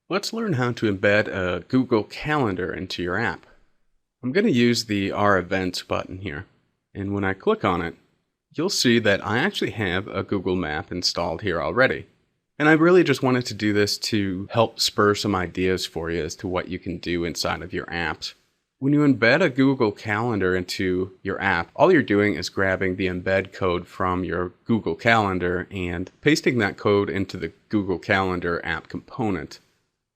Let's learn how to embed a Google Calendar into your app. I'm going to use the Our Events button here. And when I click on it, you'll see that I actually have a Google map installed here already. And I really just wanted to do this to help spur some ideas for you as to what you can do inside of your apps. When you embed a Google Calendar into your app, all you're doing is grabbing the embed code from your Google Calendar and pasting that code into the Google Calendar app component.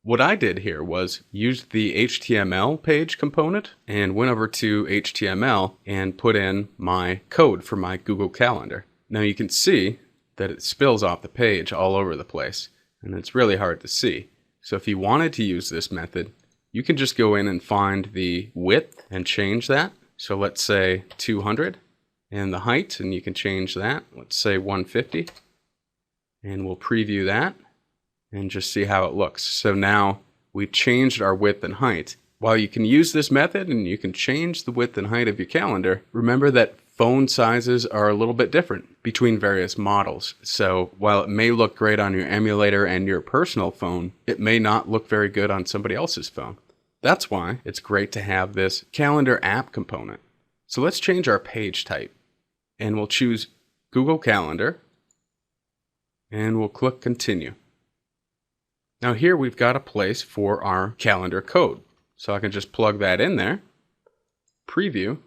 What I did here was use the HTML page component and went over to HTML and put in my code for my Google Calendar. Now you can see that it spills off the page all over the place, and it's really hard to see. So if you wanted to use this method, you can just go in and find the width and change that. So let's say 200, and the height, and you can change that. Let's say 150, and we'll preview that and just see how it looks. So now we've changed our width and height. While you can use this method and you can change the width and height of your calendar, remember that phone sizes are a little bit different between various models. So while it may look great on your emulator and your personal phone, it may not look very good on somebody else's phone. That's why it's great to have this calendar app component. So let's change our page type, and we'll choose Google Calendar, and we'll click Continue. Now here we've got a place for our calendar code. So I can just plug that in there, preview,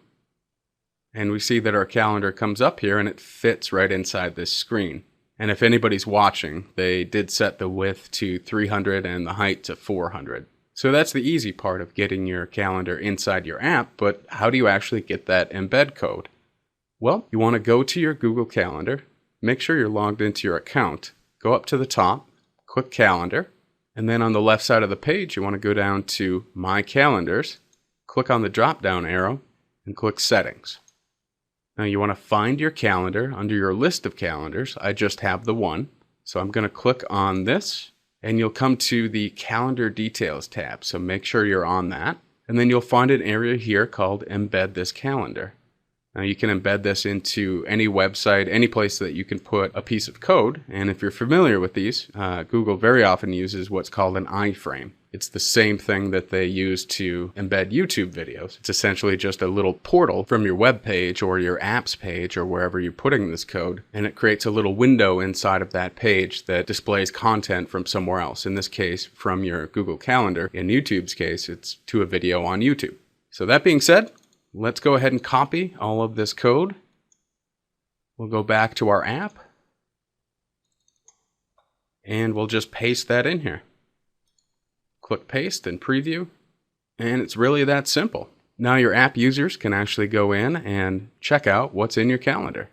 and we see that our calendar comes up here and it fits right inside this screen. And if anybody's watching, they did set the width to 300 and the height to 400. So that's the easy part of getting your calendar inside your app, but how do you actually get that embed code? Well, you want to go to your Google Calendar, make sure you're logged into your account, go up to the top, click Calendar, and then on the left side of the page, you want to go down to My Calendars, click on the drop-down arrow, and click Settings. Now you want to find your calendar under your list of calendars. I just have the one, so I'm going to click on this, and you'll come to the Calendar Details tab, so make sure you're on that. And then you'll find an area here called Embed This Calendar. Now you can embed this into any website, any place that you can put a piece of code. And if you're familiar with these, Google very often uses what's called an iframe. It's the same thing that they use to embed YouTube videos. It's essentially just a little portal from your web page or your apps page or wherever you're putting this code. And it creates a little window inside of that page that displays content from somewhere else. In this case, from your Google Calendar. In YouTube's case, it's to a video on YouTube. So that being said, let's go ahead and copy all of this code. We'll go back to our app and we'll just paste that in here. Click Paste and Preview, and it's really that simple. Now your app users can actually go in and check out what's in your calendar.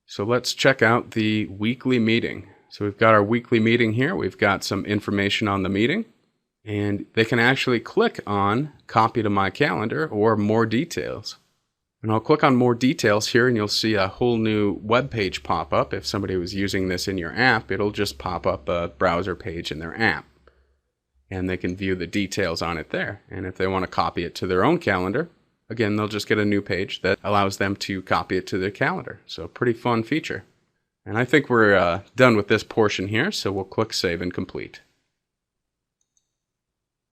So let's check out the weekly meeting. So we've got our weekly meeting here. We've got some information on the meeting. And they can actually click on Copy to My Calendar or More Details. And I'll click on More Details here and you'll see a whole new web page pop up. If somebody was using this in your app, it'll just pop up a browser page in their app. And they can view the details on it there. And if they want to copy it to their own calendar, again, they'll just get a new page that allows them to copy it to their calendar. So pretty fun feature. And I think we're done with this portion here, so we'll click Save and Complete.